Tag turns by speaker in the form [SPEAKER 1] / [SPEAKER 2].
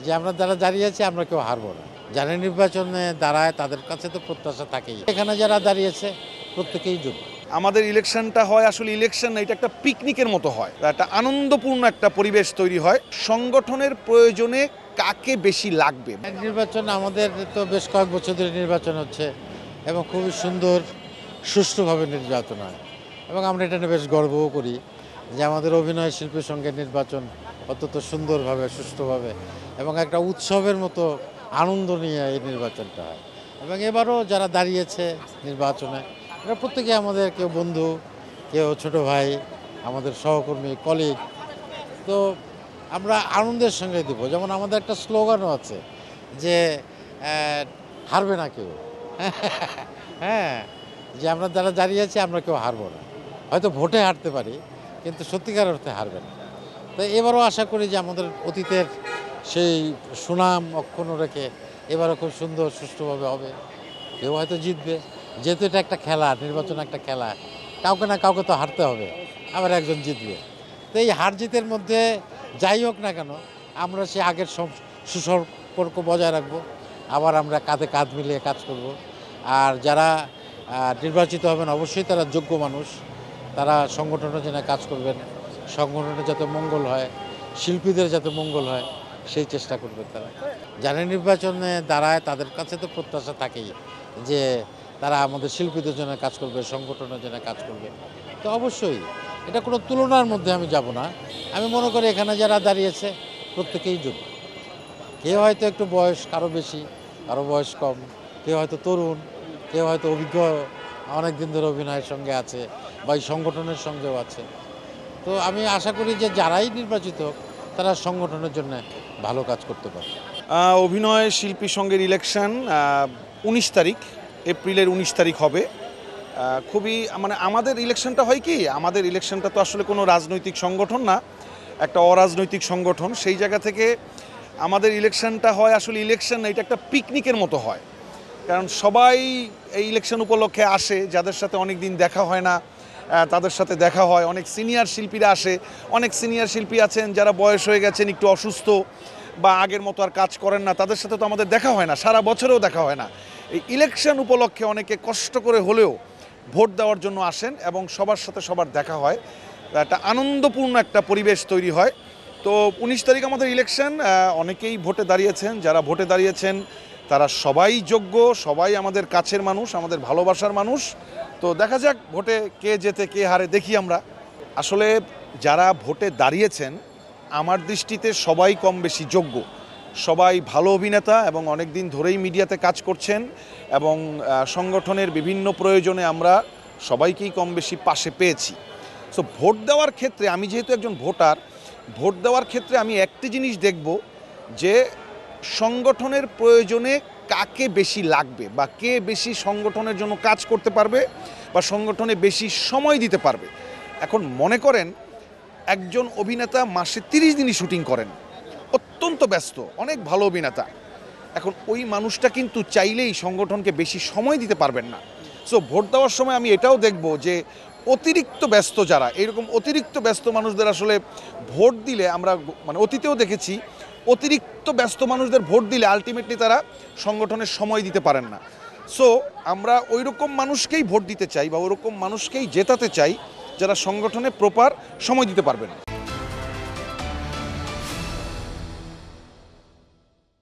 [SPEAKER 1] যে আমরা যারা দাঁড়িয়ে আছি আমরা কেউ হারবো না। যারা নির্বাচনে দাঁড়ায় তাদের কাছে তো প্রত্যাশা থাকেই। এখানে যারা দাঁড়িয়েছে প্রত্যেকেই যোগ্য।
[SPEAKER 2] আমাদের ইলেকশনটা হয় আসলে ইলেকশন না, এটা একটা পিকনিকের মতো হয়, একটা আনন্দপূর্ণ একটা পরিবেশ তৈরি হয়। সংগঠনের প্রয়োজনে কাকে বেশি লাগবে?
[SPEAKER 1] নির্বাচন আমাদের তো বেশ কয়েক বছর ধরে নির্বাচন হচ্ছে এবং খুবই সুন্দর সুষ্ঠুভাবে নির্বাচন হয় এবং আমরা এটা নিয়ে বেশ গর্বও করি যে আমাদের অভিনয় শিল্পীর সঙ্গে নির্বাচন অত্যন্ত সুন্দরভাবে সুষ্ঠুভাবে এবং একটা উৎসবের মতো আনন্দ নিয়ে এই নির্বাচনটা হয়। এবং এবারও যারা দাঁড়িয়েছে নির্বাচনে এরা প্রত্যেকে আমাদের কেউ বন্ধু, কেউ ছোট ভাই, আমাদের সহকর্মী, কলিগ। তো আমরা আনন্দের সঙ্গে দেব। যেমন আমাদের একটা স্লোগানও আছে যে হারবে না কেউ। হ্যাঁ, যে আমরা যারা দাঁড়িয়ে আছি আমরা কেউ হারবো না। হয়তো ভোটে হারতে পারি কিন্তু সত্যিকার অর্থে হারবে না। তো এবারও আশা করি যে আমাদের অতীতের সেই সুনাম অক্ষুণ্ণ রেখে এবারও খুব সুন্দর সুষ্ঠুভাবে হবে। কেউ হয়তো জিতবে, যেহেতু এটা একটা খেলা, নির্বাচন একটা খেলা, কাউকে না কাউকে তো হারতে হবে, আবার একজন জিতবে। তো এই হার জিতের মধ্যে যাই হোক না কেন আমরা সে আগের সুসম্পর্ক বজায় রাখবো, আবার আমরা কাঁধে কাঁধ মিলিয়ে কাজ করব। আর যারা নির্বাচিত হবেন অবশ্যই তারা যোগ্য মানুষ, তারা সংগঠনের জন্য কাজ করবেন, সংগঠনের যাতে মঙ্গল হয়, শিল্পীদের যাতে মঙ্গল হয় সেই চেষ্টা করবেন তারা। যারা নির্বাচনে দাঁড়ায় তাদের কাছে তো প্রত্যাশা থাকেই যে তারা আমাদের শিল্পীদের জন্য কাজ করবে, সংগঠনের জন্য কাজ করবে। তো অবশ্যই এটা কোনো তুলনার মধ্যে আমি যাব না। আমি মনে করি এখানে যারা দাঁড়িয়েছে প্রত্যেকেই যোগ্য। কেউ হয়তো একটু বয়স কারো বেশি, কারো বয়স কম, কেউ হয়তো তরুণ, কেউ হয়তো অভিজ্ঞ, অনেক দিন ধরে অভিনয়ের সঙ্গে আছে বা এই সংগঠনের সঙ্গেও আছে। তো আমি আশা করি যে যারাই নির্বাচিত হোক তারা সংগঠনের জন্য ভালো কাজ করতে পারে।
[SPEAKER 2] অভিনয় শিল্পী সংঘের ইলেকশন 19 তারিখ, এপ্রিলের 19 তারিখ হবে। খুবই মানে আমাদের ইলেকশনটা হয় কি, আমাদের ইলেকশনটা তো আসলে কোনো রাজনৈতিক সংগঠন না, একটা অরাজনৈতিক সংগঠন। সেই জায়গা থেকে আমাদের ইলেকশনটা হয় আসলে ইলেকশন না, এটা একটা পিকনিকের মতো হয়। কারণ সবাই এই ইলেকশন উপলক্ষে আসে, যাদের সাথে অনেক দিন দেখা হয় না তাদের সাথে দেখা হয়। অনেক সিনিয়র শিল্পীরা আসে, অনেক সিনিয়র শিল্পী আছেন যারা বয়স হয়ে গেছেন, একটু অসুস্থ বা আগের মতো আর কাজ করেন না, তাদের সাথে তো আমাদের দেখা হয় না, সারা বছরেও দেখা হয় না। এই ইলেকশন উপলক্ষে অনেকে কষ্ট করে হলেও ভোট দেওয়ার জন্য আসেন এবং সবার সাথে সবার দেখা হয়, একটা আনন্দপূর্ণ একটা পরিবেশ তৈরি হয়। তো 19 তারিখ আমাদের ইলেকশন। অনেকেই ভোটে দাঁড়িয়েছেন, যারা ভোটে দাঁড়িয়েছেন তারা সবাই যোগ্য, সবাই আমাদের কাছের মানুষ, আমাদের ভালোবাসার মানুষ। তো দেখা যাক ভোটে কে জেতে কে হারে, দেখি আমরা। আসলে যারা ভোটে দাঁড়িয়েছেন আমার দৃষ্টিতে সবাই কম বেশি যোগ্য, সবাই ভালো অভিনেতা এবং অনেক দিন ধরেই মিডিয়াতে কাজ করছেন এবং সংগঠনের বিভিন্ন প্রয়োজনে আমরা সবাইকেই কম বেশি পাশে পেয়েছি। সো ভোট দেওয়ার ক্ষেত্রে আমি যেহেতু একজন ভোটার, ভোট দেওয়ার ক্ষেত্রে আমি একটি জিনিস দেখব যে সংগঠনের প্রয়োজনে কাকে বেশি লাগবে বা কে বেশি সংগঠনের জন্য কাজ করতে পারবে বা সংগঠনে বেশি সময় দিতে পারবে। এখন মনে করেন একজন অভিনেতা মাসে 30 দিনই শুটিং করেন, অত্যন্ত ব্যস্ত, অনেক ভালো অভিনেতা। এখন ওই মানুষটা কিন্তু চাইলেই সংগঠনকে বেশি সময় দিতে পারবেন না। সো ভোট দেওয়ার সময় আমি এটাও দেখব যে অতিরিক্ত ব্যস্ত যারা, এরকম অতিরিক্ত ব্যস্ত মানুষদের আসলে ভোট দিলে আমরা মানে অতীতেও দেখেছি, অতিরিক্ত ব্যস্ত মানুষদের ভোট দিলে আলটিমেটলি তারা সংগঠনের সময় দিতে পারেন না। সো আমরা ওই রকম মানুষকেই ভোট দিতে চাই বা ওরকম মানুষকেই জেতাতে চাই যারা সংগঠনে প্রপার সময় দিতে পারবেন।